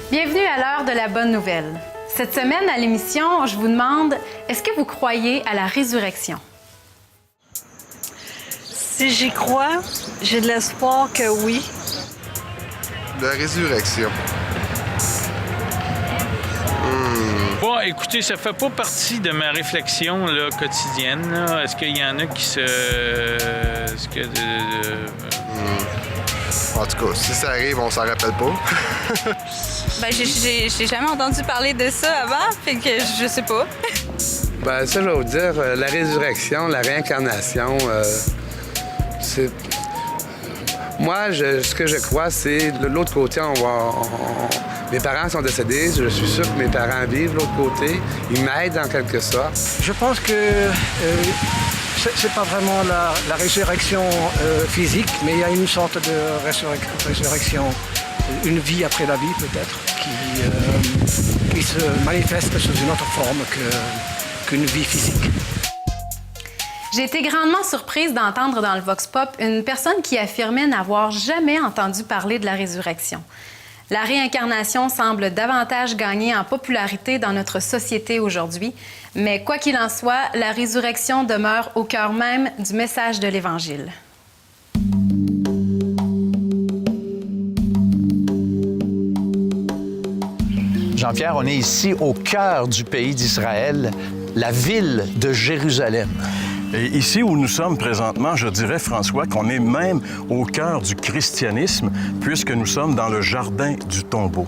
Bienvenue à l'heure de la bonne nouvelle. Cette semaine à l'émission, je vous demande, est-ce que vous croyez à la résurrection? Si j'y crois, j'ai de l'espoir que oui. La résurrection. Bon, écoutez, ça fait pas partie de ma réflexion là, quotidienne. Là. Est-ce qu'il y en a qui se... Est-ce que... En tout cas, si ça arrive, on s'en rappelle pas. Ben, j'ai jamais entendu parler de ça avant, fait que je sais pas. Ben, ça, je vais vous dire, la résurrection, la réincarnation, c'est... Moi, ce que je crois, c'est de l'autre côté, mes parents sont décédés, je suis sûr que mes parents vivent de l'autre côté. Ils m'aident en quelque sorte. Je pense que c'est pas vraiment la résurrection physique, mais il y a une sorte de résurrection, une vie après la vie peut-être, qui se manifeste sous une autre forme qu'une vie physique. J'ai été grandement surprise d'entendre dans le Vox Pop une personne qui affirmait n'avoir jamais entendu parler de la résurrection. La réincarnation semble davantage gagner en popularité dans notre société aujourd'hui, mais quoi qu'il en soit, la résurrection demeure au cœur même du message de l'Évangile. Jean-Pierre, on est ici au cœur du pays d'Israël, la ville de Jérusalem. Et ici où nous sommes présentement, je dirais, François, qu'on est même au cœur du christianisme, puisque nous sommes dans le jardin du tombeau.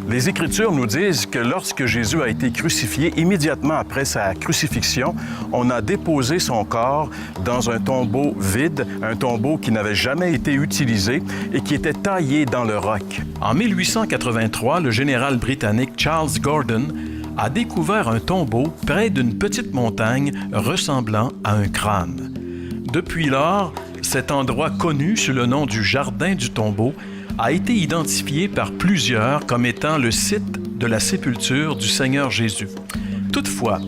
Les Écritures nous disent que lorsque Jésus a été crucifié, immédiatement après sa crucifixion, on a déposé son corps dans un tombeau vide, un tombeau qui n'avait jamais été utilisé et qui était taillé dans le roc. En 1883, le général britannique Charles Gordon a découvert un tombeau près d'une petite montagne ressemblant à un crâne. Depuis lors, cet endroit connu sous le nom du Jardin du tombeau a été identifié par plusieurs comme étant le site de la sépulture du Seigneur Jésus. Toutefois,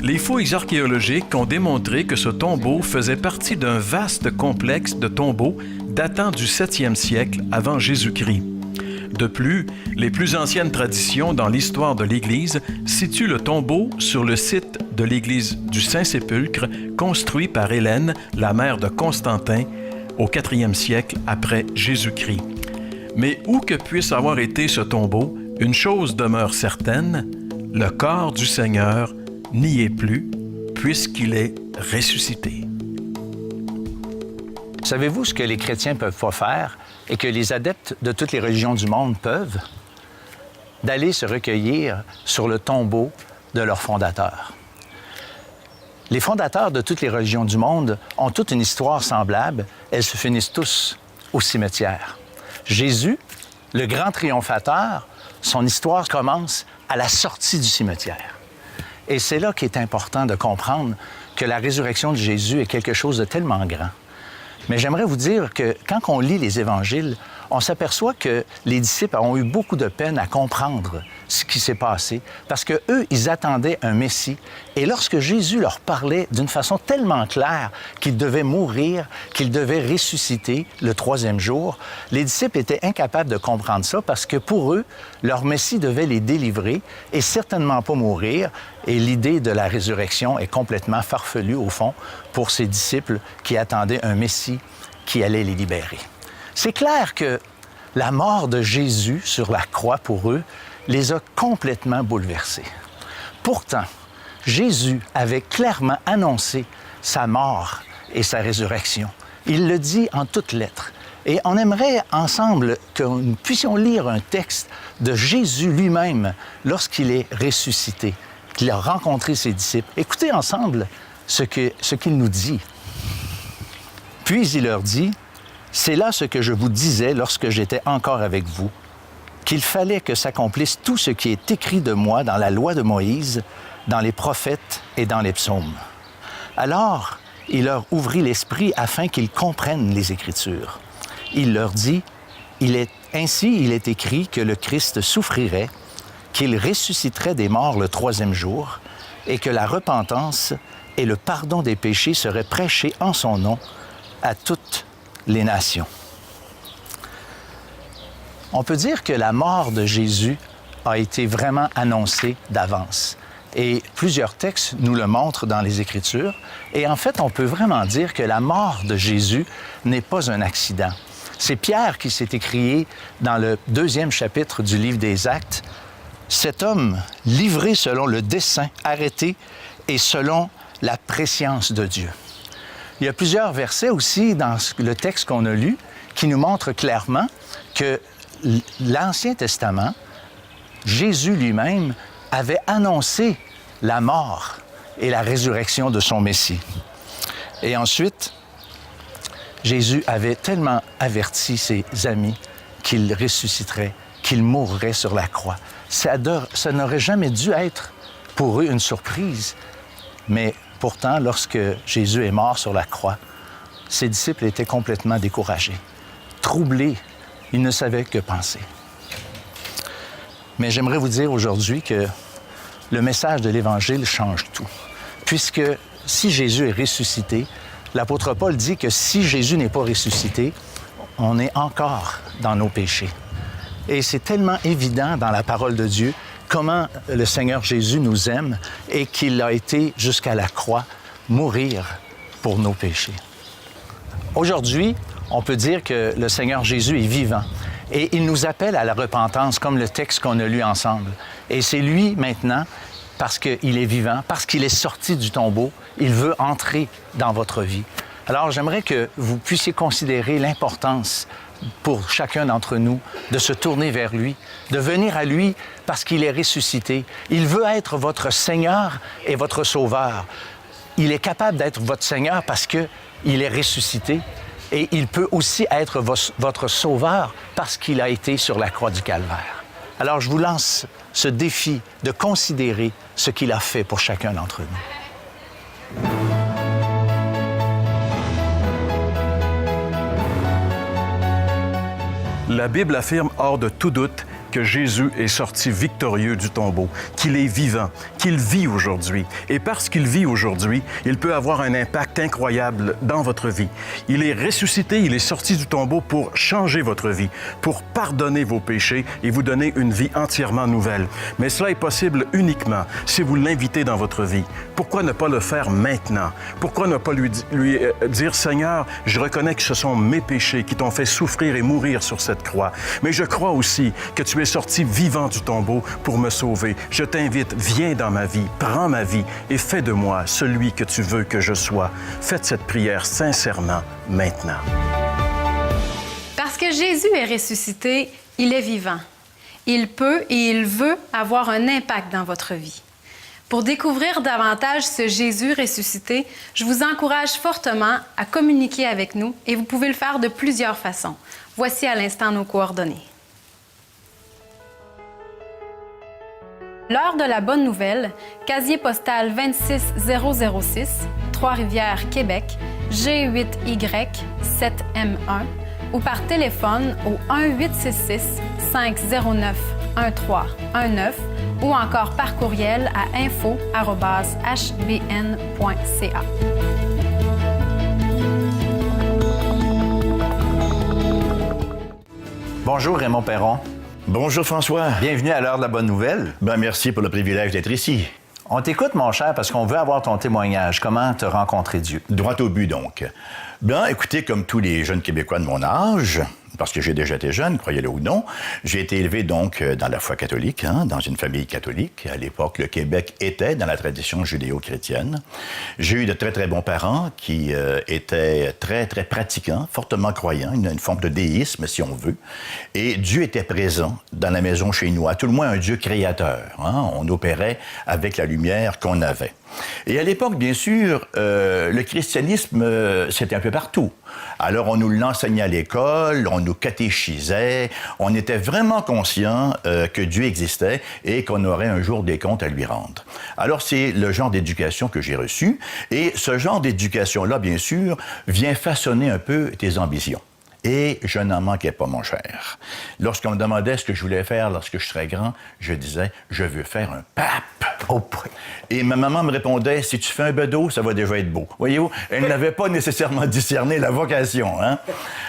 les fouilles archéologiques ont démontré que ce tombeau faisait partie d'un vaste complexe de tombeaux datant du 7e siècle avant Jésus-Christ. De plus, les plus anciennes traditions dans l'histoire de l'Église situent le tombeau sur le site de l'église du Saint-Sépulcre, construit par Hélène, la mère de Constantin, au 4e siècle après Jésus-Christ. Mais où que puisse avoir été ce tombeau, une chose demeure certaine, le corps du Seigneur n'y est plus, puisqu'il est ressuscité. Savez-vous ce que les chrétiens ne peuvent pas faire et que les adeptes de toutes les religions du monde peuvent? D'aller se recueillir sur le tombeau de leur fondateur. Les fondateurs de toutes les religions du monde ont toute une histoire semblable. Elles se finissent tous au cimetière. Jésus, le grand triomphateur, son histoire commence à la sortie du cimetière. Et c'est là qu'il est important de comprendre que la résurrection de Jésus est quelque chose de tellement grand. Mais j'aimerais vous dire que quand on lit les évangiles, on s'aperçoit que les disciples ont eu beaucoup de peine à comprendre ce qui s'est passé parce que eux, ils attendaient un Messie. Et lorsque Jésus leur parlait d'une façon tellement claire qu'il devait mourir, qu'il devait ressusciter le 3e jour, les disciples étaient incapables de comprendre ça parce que pour eux, leur Messie devait les délivrer et certainement pas mourir. Et l'idée de la résurrection est complètement farfelue, au fond, pour ces disciples qui attendaient un Messie qui allait les libérer. C'est clair que la mort de Jésus sur la croix, pour eux, les a complètement bouleversés. Pourtant, Jésus avait clairement annoncé sa mort et sa résurrection. Il le dit en toutes lettres. Et on aimerait ensemble que nous puissions lire un texte de Jésus lui-même lorsqu'il est ressuscité, qu'il a rencontré ses disciples. Écoutez ensemble ce qu'il nous dit. Puis il leur dit: « C'est là ce que je vous disais lorsque j'étais encore avec vous, qu'il fallait que s'accomplisse tout ce qui est écrit de moi dans la loi de Moïse, dans les prophètes et dans les psaumes. » Alors, il leur ouvrit l'esprit afin qu'ils comprennent les Écritures. Il leur dit, Ainsi il est écrit que le Christ souffrirait, qu'il ressusciterait des morts le 3e jour, et que la repentance et le pardon des péchés seraient prêchés en son nom à toutes les nations. On peut dire que la mort de Jésus a été vraiment annoncée d'avance. Et plusieurs textes nous le montrent dans les Écritures. Et en fait, on peut vraiment dire que la mort de Jésus n'est pas un accident. C'est Pierre qui s'est écrié dans le 2e chapitre du livre des Actes. Cet homme, livré selon le dessein, arrêté et selon la prescience de Dieu. Il y a plusieurs versets aussi dans le texte qu'on a lu qui nous montrent clairement que l'Ancien Testament, Jésus lui-même, avait annoncé la mort et la résurrection de son Messie. Et ensuite, Jésus avait tellement averti ses amis qu'il ressusciterait, qu'il mourrait sur la croix. Ça n'aurait jamais dû être pour eux une surprise. Mais pourtant, lorsque Jésus est mort sur la croix, ses disciples étaient complètement découragés, troublés. Ils ne savaient que penser. Mais j'aimerais vous dire aujourd'hui que le message de l'Évangile change tout. Puisque si Jésus est ressuscité, l'apôtre Paul dit que si Jésus n'est pas ressuscité, on est encore dans nos péchés. Et c'est tellement évident dans la parole de Dieu comment le Seigneur Jésus nous aime et qu'il a été jusqu'à la croix mourir pour nos péchés. Aujourd'hui, on peut dire que le Seigneur Jésus est vivant et il nous appelle à la repentance comme le texte qu'on a lu ensemble. Et c'est lui maintenant, parce qu'il est vivant, parce qu'il est sorti du tombeau, il veut entrer dans votre vie. Alors j'aimerais que vous puissiez considérer l'importance pour chacun d'entre nous de se tourner vers lui, de venir à lui parce qu'il est ressuscité. Il veut être votre Seigneur et votre Sauveur. Il est capable d'être votre Seigneur parce qu'il est ressuscité. Et il peut aussi être votre Sauveur parce qu'il a été sur la croix du Calvaire. Alors, je vous lance ce défi de considérer ce qu'il a fait pour chacun d'entre nous. La Bible affirme hors de tout doute que Jésus est sorti victorieux du tombeau, qu'il est vivant, qu'il vit aujourd'hui. Et parce qu'il vit aujourd'hui, il peut avoir un impact incroyable dans votre vie. Il est ressuscité, il est sorti du tombeau pour changer votre vie, pour pardonner vos péchés et vous donner une vie entièrement nouvelle. Mais cela est possible uniquement si vous l'invitez dans votre vie. Pourquoi ne pas le faire maintenant? Pourquoi ne pas lui dire, Seigneur, je reconnais que ce sont mes péchés qui t'ont fait souffrir et mourir sur cette croix. Mais je crois aussi que tu es sorti vivant du tombeau pour me sauver. Je t'invite, viens dans ma vie, prends ma vie et fais de moi celui que tu veux que je sois. Faites cette prière sincèrement maintenant. Parce que Jésus est ressuscité, il est vivant. Il peut et il veut avoir un impact dans votre vie. Pour découvrir davantage ce Jésus ressuscité, je vous encourage fortement à communiquer avec nous et vous pouvez le faire de plusieurs façons. Voici à l'instant nos coordonnées. L'heure de la bonne nouvelle, casier postal 26006, Trois-Rivières, Québec, G8Y 7M1 ou par téléphone au 1-866-509-1319 ou encore par courriel à info@hbn.ca. Bonjour Raymond Perron. Bonjour François. Bienvenue à l'heure de la bonne nouvelle. Merci pour le privilège d'être ici. On t'écoute, mon cher, parce qu'on veut avoir ton témoignage. Comment te rencontrer Dieu? Droit au but, donc. Bien, écoutez, comme tous les jeunes Québécois de mon âge, parce que j'ai déjà été jeune, croyez-le ou non, j'ai été élevé donc dans la foi catholique, dans une famille catholique. À l'époque, le Québec était dans la tradition judéo-chrétienne. J'ai eu de très, très bons parents qui étaient très, très pratiquants, fortement croyants, une forme de déisme, si on veut. Et Dieu était présent dans la maison chez nous, à tout le moins un Dieu créateur. On opérait avec la lumière qu'on avait. Et à l'époque, bien sûr, le christianisme, c'était un peu partout. Alors, on nous l'enseignait à l'école, on nous catéchisait, on était vraiment conscient que Dieu existait et qu'on aurait un jour des comptes à lui rendre. Alors, c'est le genre d'éducation que j'ai reçu, et ce genre d'éducation-là, bien sûr, vient façonner un peu tes ambitions. Et je n'en manquais pas, mon cher. Lorsqu'on me demandait ce que je voulais faire lorsque je serais grand, je disais, je veux faire un pape. Oh, et ma maman me répondait, si tu fais un bedeau, ça va déjà être beau. Voyez-vous, elle n'avait pas nécessairement discerné la vocation, hein?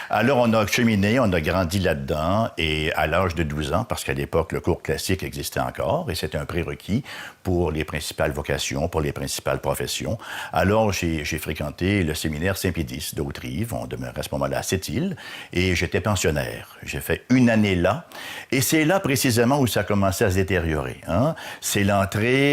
Alors, on a cheminé, on a grandi là-dedans, et à l'âge de 12 ans, parce qu'à l'époque, le cours classique existait encore, et c'était un prérequis pour les principales vocations, pour les principales professions. Alors, j'ai fréquenté le séminaire Saint-Pédis d'Haute-Rive, on demeurait à ce moment-là à Sept-Îles, et j'étais pensionnaire. J'ai fait une année là, et c'est là précisément où ça a commencé à se détériorer, hein? C'est l'entrée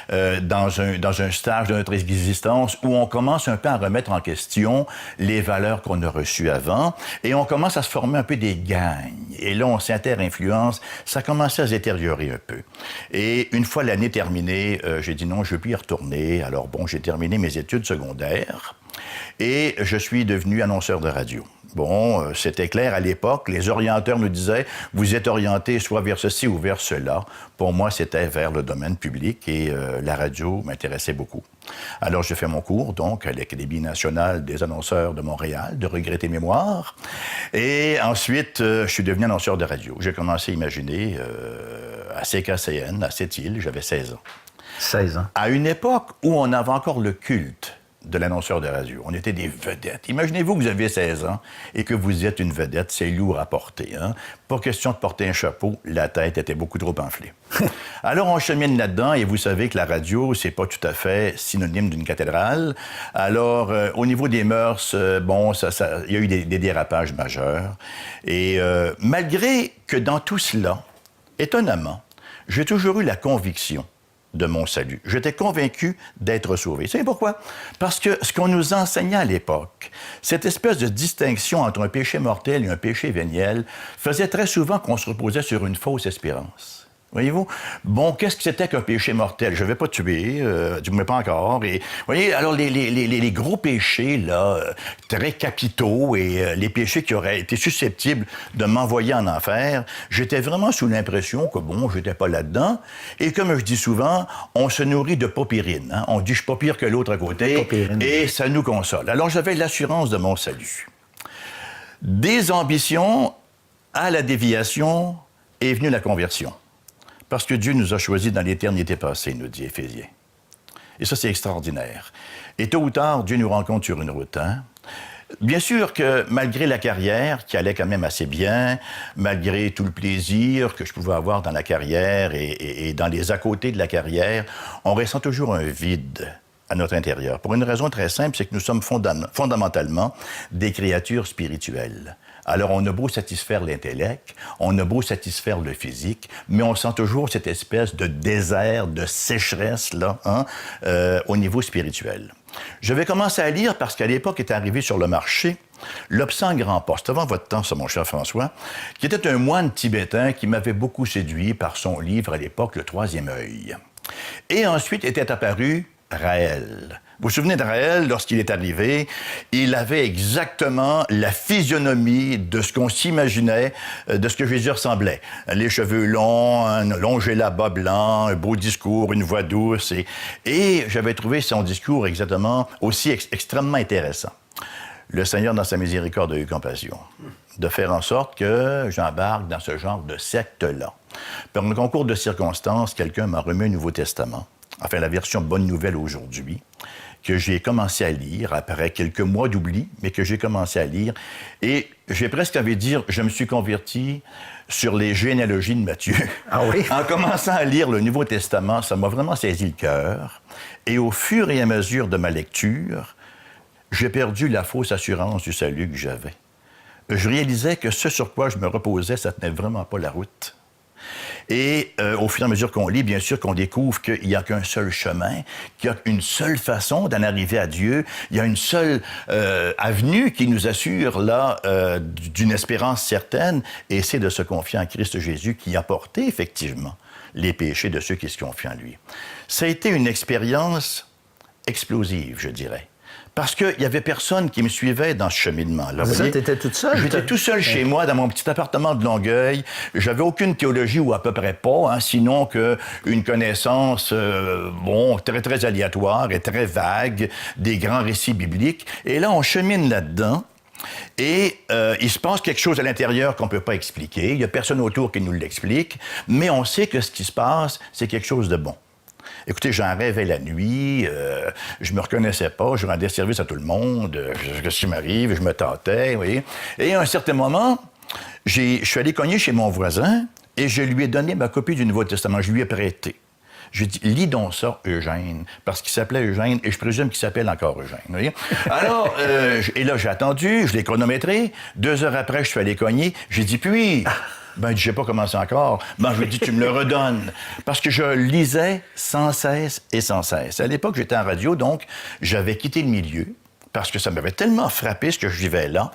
dans un stage de notre existence où on commence un peu à remettre en question les valeurs qu'on a reçues avant, et on commence à se former un peu des gangs. Et là, on s'inter-influence. Ça a commencé à se détériorer un peu. Et une fois l'année terminée, j'ai dit non, je ne veux plus y retourner. Alors bon, j'ai terminé mes études secondaires et je suis devenu annonceur de radio. Bon, c'était clair à l'époque. Les orienteurs nous disaient, vous êtes orienté soit vers ceci ou vers cela. Pour moi, c'était vers le domaine public et la radio m'intéressait beaucoup. Alors, j'ai fait mon cours, donc, à l'Académie nationale des annonceurs de Montréal, de regret et mémoire. Et ensuite, je suis devenu annonceur de radio. J'ai commencé à imaginer à CKCN, à Sept-Îles, j'avais 16 ans. 16 ans. À une époque où on avait encore le culte de l'annonceur de radio. On était des vedettes. Imaginez-vous que vous avez 16 ans et que vous êtes une vedette, c'est lourd à porter, hein? Pas question de porter un chapeau, la tête était beaucoup trop enflée. Alors, on chemine là-dedans et vous savez que la radio, c'est pas tout à fait synonyme d'une cathédrale. Alors, au niveau des mœurs, bon, il y a eu des dérapages majeurs. Et malgré que dans tout cela, étonnamment, j'ai toujours eu la conviction de mon salut. J'étais convaincu d'être sauvé. Vous savez pourquoi? Parce que ce qu'on nous enseignait à l'époque, cette espèce de distinction entre un péché mortel et un péché véniel, faisait très souvent qu'on se reposait sur une fausse espérance. Voyez-vous? Bon, qu'est-ce que c'était qu'un péché mortel? Je ne vais pas tuer, du moins pas encore. Et, voyez, alors les gros péchés, là, très capitaux et les péchés qui auraient été susceptibles de m'envoyer en enfer, j'étais vraiment sous l'impression que, bon, j'étais pas là-dedans. Et comme je dis souvent, on se nourrit de popirine. Hein? On dit, je suis pas pire que l'autre à côté. Popirine. Et ça nous console. Alors, j'avais l'assurance de mon salut. Des ambitions à la déviation est venue la conversion. Parce que Dieu nous a choisis dans l'éternité passée, nous dit Éphésiens. Et ça, c'est extraordinaire. Et tôt ou tard, Dieu nous rencontre sur une route. Hein? Bien sûr que malgré la carrière, qui allait quand même assez bien, malgré tout le plaisir que je pouvais avoir dans la carrière et dans les à-côtés de la carrière, on ressent toujours un vide à notre intérieur. Pour une raison très simple, c'est que nous sommes fondamentalement des créatures spirituelles. Alors, on a beau satisfaire l'intellect, on a beau satisfaire le physique, mais on sent toujours cette espèce de désert, de sécheresse, là, hein, au niveau spirituel. Je vais commencer à lire parce qu'à l'époque est arrivé sur le marché l'Obsang Grand-Pas. C'est avant votre temps, ça, mon cher François, qui était un moine tibétain qui m'avait beaucoup séduit par son livre à l'époque, Le Troisième œil. Et ensuite était apparu Raël. Vous vous souvenez de Raël, lorsqu'il est arrivé, il avait exactement la physionomie de ce qu'on s'imaginait, de ce que Jésus ressemblait. Les cheveux longs, un long gélabat blanc, un beau discours, une voix douce. Et j'avais trouvé son discours exactement aussi extrêmement intéressant. Le Seigneur, dans sa miséricorde, a eu compassion de faire en sorte que j'embarque dans ce genre de secte-là. Par un concours de circonstances, quelqu'un m'a remis un Nouveau Testament, enfin la version Bonne Nouvelle aujourd'hui, que j'ai commencé à lire après quelques mois d'oubli, mais que j'ai commencé à lire. Et j'ai presque envie de dire, je me suis converti sur les généalogies de Matthieu. Ah oui? En commençant à lire le Nouveau Testament, ça m'a vraiment saisi le cœur. Et au fur et à mesure de ma lecture, j'ai perdu la fausse assurance du salut que j'avais. Je réalisais que ce sur quoi je me reposais, ça tenait vraiment pas la route. Et au fur et à mesure qu'on lit, bien sûr qu'on découvre qu'il n'y a qu'un seul chemin, qu'il y a une seule façon d'en arriver à Dieu, il y a une seule avenue qui nous assure là d'une espérance certaine, et c'est de se confier en Christ Jésus qui a porté effectivement les péchés de ceux qui se confient en lui. Ça a été une expérience explosive, je dirais. Parce qu'il n'y avait personne qui me suivait dans ce cheminement-là. C'est ça, tu étais toute seule? J'étais tout seul chez moi, dans mon petit appartement de Longueuil. J'avais aucune théologie, ou à peu près pas, hein, sinon qu'une connaissance, très, très aléatoire et très vague des grands récits bibliques. Et là, on chemine là-dedans. Et il se passe quelque chose à l'intérieur qu'on ne peut pas expliquer. Il n'y a personne autour qui nous l'explique. Mais on sait que ce qui se passe, c'est quelque chose de bon. Écoutez, j'en rêvais la nuit, je me reconnaissais pas, je rendais service à tout le monde, qu'est-ce qui m'arrive, je me tâtais, vous voyez. Et à un certain moment, je suis allé cogner chez mon voisin et je lui ai donné ma copie du Nouveau Testament, je lui ai prêté. Je lui ai dit, lis donc ça, Eugène, parce qu'il s'appelait Eugène, et je présume qu'il s'appelle encore Eugène, vous voyez. Alors, et là, j'ai attendu, je l'ai chronométré, 2 heures après, je suis allé cogner, j'ai dit, puis... Ben, je sais pas comment c'est encore. Ben, je lui ai dit, tu me le redonnes. Parce que je lisais sans cesse et sans cesse. À l'époque, j'étais en radio, donc j'avais quitté le milieu parce que ça m'avait tellement frappé ce que je vivais là.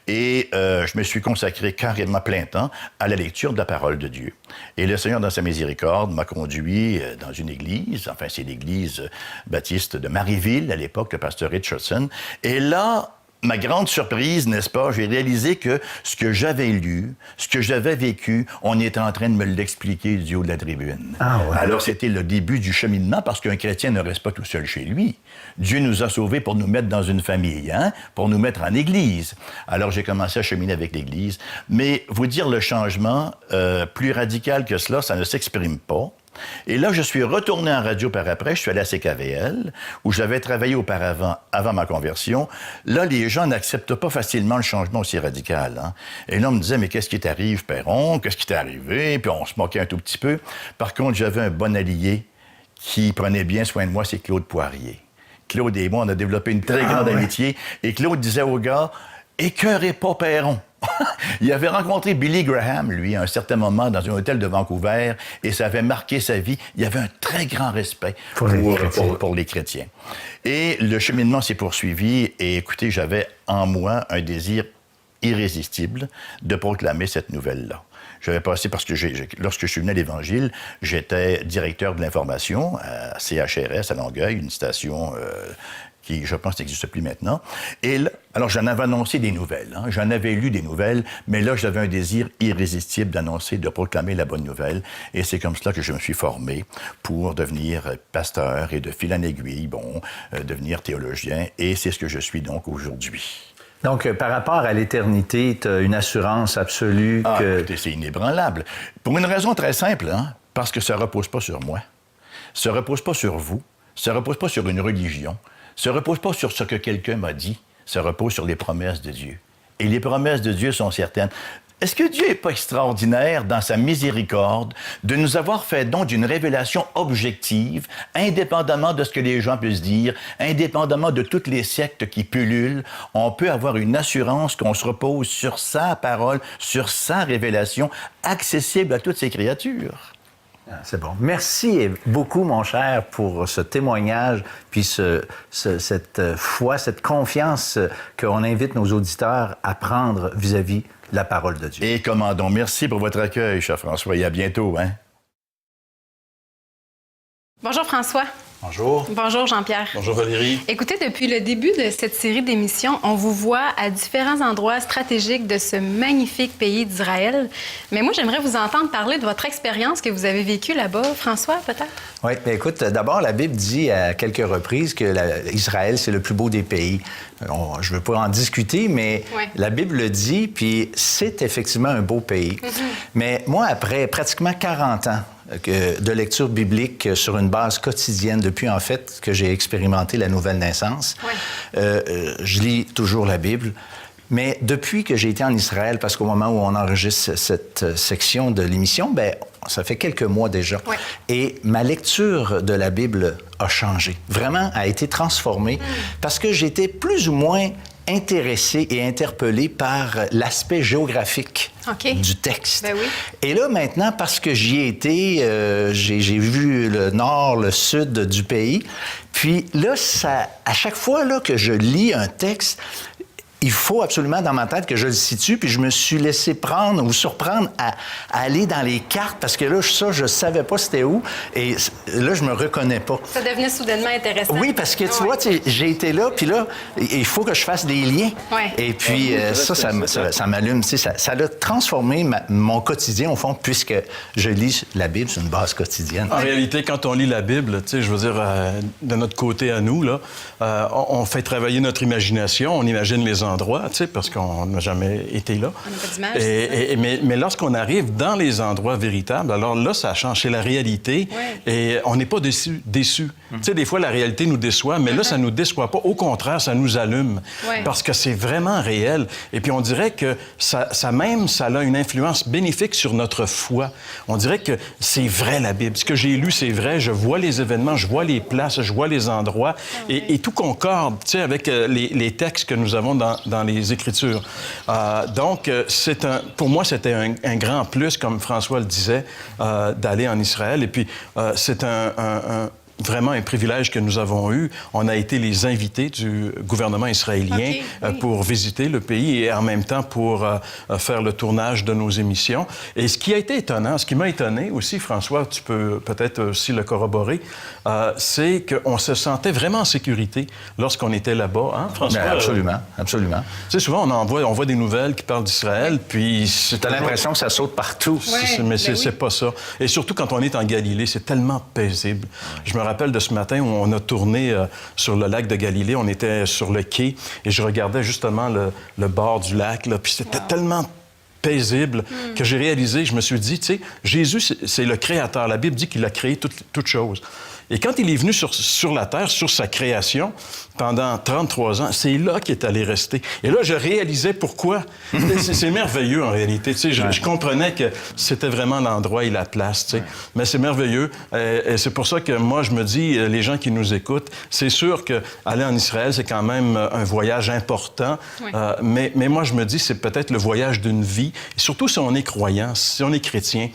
Et je me suis consacré carrément plein temps à la lecture de la parole de Dieu. Et le Seigneur, dans sa miséricorde, m'a conduit dans une église, enfin, c'est l'église baptiste de Marieville, à l'époque, le pasteur Richardson. Et là, ma grande surprise, n'est-ce pas, j'ai réalisé que ce que j'avais lu, ce que j'avais vécu, on était en train de me l'expliquer du haut de la tribune. Ah ouais. Alors, c'était le début du cheminement, parce qu'un chrétien ne reste pas tout seul chez lui. Dieu nous a sauvés pour nous mettre dans une famille, hein, pour nous mettre en Église. Alors, j'ai commencé à cheminer avec l'Église. Mais vous dire le changement, plus radical que cela, ça ne s'exprime pas. Et là, je suis retourné en radio par après, je suis allé à CKVL, où j'avais travaillé auparavant, avant ma conversion. Là, les gens n'acceptent pas facilement le changement aussi radical. Hein? Et là, on me disait, mais qu'est-ce qui t'arrive, Perron? Qu'est-ce qui t'est arrivé? Puis on se moquait un tout petit peu. Par contre, j'avais un bon allié qui prenait bien soin de moi, c'est Claude Poirier. Claude et moi, on a développé une très grande amitié. Et Claude disait aux gars, écœurez pas Perron. Il avait rencontré Billy Graham, lui, à un certain moment, dans un hôtel de Vancouver, et ça avait marqué sa vie. Il y avait un très grand respect pour les chrétiens. Et le cheminement s'est poursuivi, et écoutez, j'avais en moi un désir irrésistible de proclamer cette nouvelle-là. J'avais passé, parce que lorsque je suis venu à l'Évangile, j'étais directeur de l'information à CHRS, à Longueuil, une station... qui, je pense, n'existe plus maintenant. Et là, alors, j'en avais annoncé des nouvelles. Hein. J'en avais lu des nouvelles, mais là, j'avais un désir irrésistible d'annoncer, de proclamer la bonne nouvelle. Et c'est comme cela que je me suis formé pour devenir pasteur et de fil en aiguille, devenir théologien. Et c'est ce que je suis donc aujourd'hui. Donc, par rapport à l'éternité, tu as une assurance absolue que... Écoutez, c'est inébranlable. Pour une raison très simple, hein, parce que ça ne repose pas sur moi. Ça ne repose pas sur vous. Ça ne repose pas sur une religion. Ça ne repose pas sur ce que quelqu'un m'a dit, ça repose sur les promesses de Dieu. Et les promesses de Dieu sont certaines. Est-ce que Dieu n'est pas extraordinaire dans sa miséricorde de nous avoir fait don d'une révélation objective, indépendamment de ce que les gens puissent dire, indépendamment de toutes les sectes qui pullulent, on peut avoir une assurance qu'on se repose sur sa parole, sur sa révélation, accessible à toutes ces créatures. C'est bon. Merci beaucoup, mon cher, pour ce témoignage, puis cette foi, cette confiance qu'on invite nos auditeurs à prendre vis-à-vis de la parole de Dieu. Et commandons. Merci pour votre accueil, cher François, et à bientôt. Hein? Bonjour, François. Bonjour. Bonjour, Jean-Pierre. Bonjour, Valérie. Écoutez, depuis le début de cette série d'émissions, on vous voit à différents endroits stratégiques de ce magnifique pays d'Israël. Mais moi, j'aimerais vous entendre parler de votre expérience que vous avez vécue là-bas. François, peut-être? Oui, bien écoute, d'abord, la Bible dit à quelques reprises que Israël, c'est le plus beau des pays. Je ne veux pas en discuter, mais la Bible le dit, puis c'est effectivement un beau pays. Mais moi, après pratiquement 40 ans de lecture biblique sur une base quotidienne, depuis en fait que j'ai expérimenté la nouvelle naissance, je lis toujours la Bible. Mais depuis que j'ai été en Israël, parce qu'au moment où on enregistre cette section de l'émission, bien, ça fait quelques mois déjà. Et ma lecture de la Bible a changé. Vraiment, a été transformée parce que j'étais plus ou moins intéressé et interpellé par l'aspect géographique du texte. Ben oui. Et là, maintenant, parce que j'y ai été, j'ai vu le nord, le sud du pays. Puis là, à chaque fois là, que je lis un texte, il faut absolument dans ma tête que je le situe, puis je me suis laissé prendre ou surprendre à aller dans les cartes, parce que là, ça, je savais pas c'était où, et là, je me reconnais pas. Ça devenait soudainement intéressant. Oui, parce que tu vois, j'ai été là, puis là, il faut que je fasse des liens. Ouais. Et puis, ça m'allume. Ça a transformé mon quotidien, au fond, puisque je lis la Bible sur une base quotidienne. En réalité, quand on lit la Bible, je veux dire, de notre côté à nous, là, on fait travailler notre imagination, on imagine les endroits, parce qu'on n'a jamais été là. On n'a pas d'image. Mais lorsqu'on arrive dans les endroits véritables, alors là, ça change. C'est la réalité et on n'est pas déçu. Tu sais, des fois, la réalité nous déçoit, mais là, ça nous déçoit pas. Au contraire, ça nous allume parce que c'est vraiment réel. Et puis, on dirait que ça a une influence bénéfique sur notre foi. On dirait que c'est vrai, la Bible. Ce que j'ai lu, c'est vrai. Je vois les événements, je vois les places, je vois les endroits et tout concorde, tu sais, avec les textes que nous avons dans les Écritures. Donc, pour moi, c'était un grand plus, comme François le disait, d'aller en Israël. Et puis, c'est vraiment un privilège que nous avons eu. On a été les invités du gouvernement israélien pour visiter le pays et en même temps pour faire le tournage de nos émissions. Et ce qui a été étonnant, ce qui m'a étonné aussi, François, tu peux peut-être aussi le corroborer, c'est qu'on se sentait vraiment en sécurité lorsqu'on était là-bas. Hein, François? Bien, absolument, absolument. Tu sais, souvent, on voit des nouvelles qui parlent d'Israël, puis... T'as l'impression que ça saute partout. Mais c'est pas ça. Et surtout quand on est en Galilée, c'est tellement paisible. Je me rappelle de ce matin où on a tourné sur le lac de Galilée. On était sur le quai et je regardais justement le bord du lac, là, puis c'était tellement paisible que j'ai réalisé, je me suis dit, tu sais, Jésus, c'est le Créateur. La Bible dit qu'il a créé toutes choses. Et quand il est venu sur la terre, sur sa création, pendant 33 ans, c'est là qu'il est allé rester. Et là, je réalisais pourquoi. C'est merveilleux, en réalité. Tu sais, je comprenais que c'était vraiment l'endroit et la place, tu sais. Mais c'est merveilleux. Et c'est pour ça que moi, je me dis, les gens qui nous écoutent, c'est sûr qu'aller en Israël, c'est quand même un voyage important. Mais moi, je me dis, c'est peut-être le voyage d'une vie. Et surtout si on est croyant, si on est chrétien.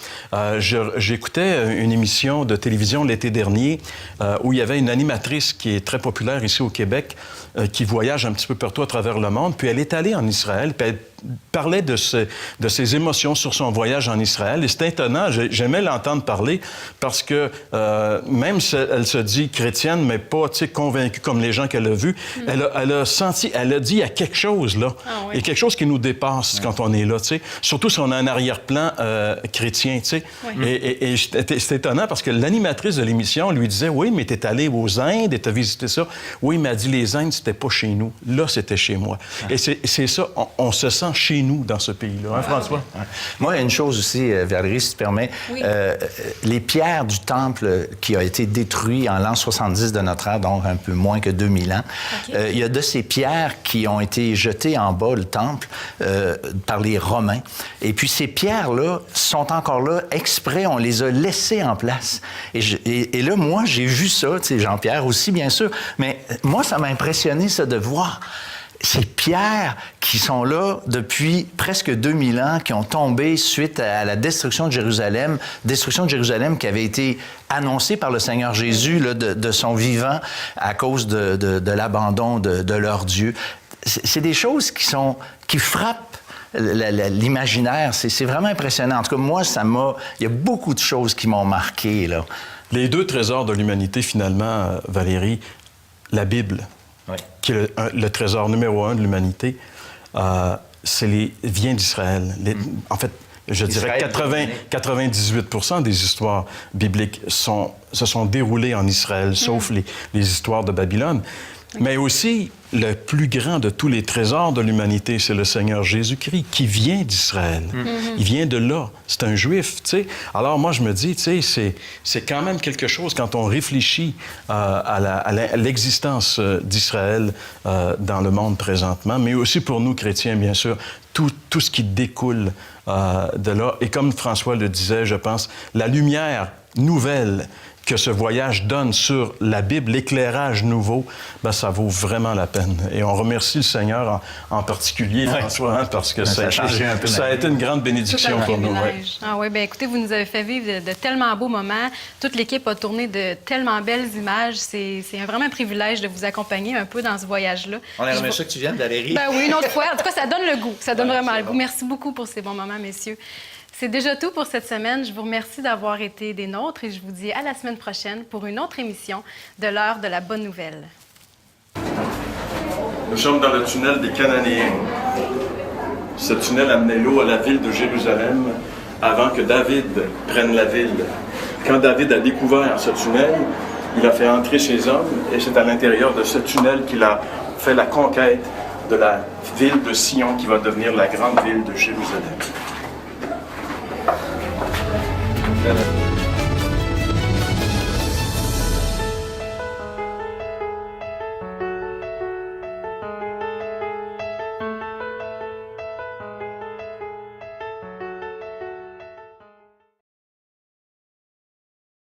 J'écoutais une émission de télévision l'été dernier où il y avait une animatrice qui est très populaire ici au Québec, qui voyage un petit peu partout à travers le monde. Puis elle est allée en Israël, puis elle parlait de ses émotions sur son voyage en Israël. Et c'est étonnant, j'aimais l'entendre parler parce que même si elle se dit chrétienne, mais pas convaincue comme les gens qu'elle a vus, elle a senti, elle a dit, il y a quelque chose là. Il y a quelque chose qui nous dépasse quand on est là, tu sais. Surtout si on a un arrière-plan chrétien, tu sais. Et c'est étonnant parce que l'animatrice de l'émission lui disait, oui, mais t'es allé aux Indes et t'as visité ça. Oui, mais elle dit, les Indes, c'était pas chez nous. Là, c'était chez moi. Et c'est ça, on se sent chez nous dans ce pays-là. Hein, François? Moi, il y a une chose aussi, Valérie, si tu permets. Les pierres du temple qui a été détruit en l'an 70 de notre ère, donc un peu moins que 2000 ans, il y a de ces pierres qui ont été jetées en bas, le temple, par les Romains. Et puis ces pierres-là sont encore là exprès, on les a laissées en place. Et là, moi, j'ai vu ça, tu sais, Jean-Pierre aussi, bien sûr, mais moi, ça m'a impressionné, ça, de voir ces pierres qui sont là depuis presque 2000 ans, qui ont tombé suite à la destruction de Jérusalem qui avait été annoncée par le Seigneur Jésus là, de son vivant à cause de l'abandon de leur Dieu. C'est des choses qui frappent l'imaginaire. C'est vraiment impressionnant. En tout cas, moi, il y a beaucoup de choses qui m'ont marqué, là. Les deux trésors de l'humanité, finalement, Valérie, la Bible, qui est le trésor numéro 1 de l'humanité, vient d'Israël. En fait, je dirais 98% des histoires bibliques se sont déroulées en Israël, sauf les histoires de Babylone. Mais aussi, le plus grand de tous les trésors de l'humanité, c'est le Seigneur Jésus-Christ, qui vient d'Israël. Il vient de là. C'est un Juif, tu sais. Alors, moi, je me dis, tu sais, c'est quand même quelque chose quand on réfléchit à l'existence d'Israël dans le monde présentement, mais aussi pour nous, chrétiens, bien sûr, tout ce qui découle de là. Et comme François le disait, je pense, la lumière nouvelle que ce voyage donne sur la Bible, l'éclairage nouveau, ben, ça vaut vraiment la peine. Et on remercie le Seigneur en particulier, François, parce que ça a été une grande bénédiction pour nous. Ouais. Ah oui, bien écoutez, vous nous avez fait vivre de tellement beaux moments. Toute l'équipe a tourné de tellement belles images. C'est vraiment un privilège de vous accompagner un peu dans ce voyage-là. On aimerait ça que tu viennes, Valérie. Ben oui, une autre fois. En tout cas, ça donne le goût. Ça donne vraiment le goût. Merci beaucoup pour ces bons moments, messieurs. C'est déjà tout pour cette semaine. Je vous remercie d'avoir été des nôtres et je vous dis à la semaine prochaine pour une autre émission de l'heure de la bonne nouvelle. Nous sommes dans le tunnel des Cananéens. Ce tunnel amenait l'eau à la ville de Jérusalem avant que David prenne la ville. Quand David a découvert ce tunnel, il a fait entrer ses hommes et c'est à l'intérieur de ce tunnel qu'il a fait la conquête de la ville de Sion qui va devenir la grande ville de Jérusalem.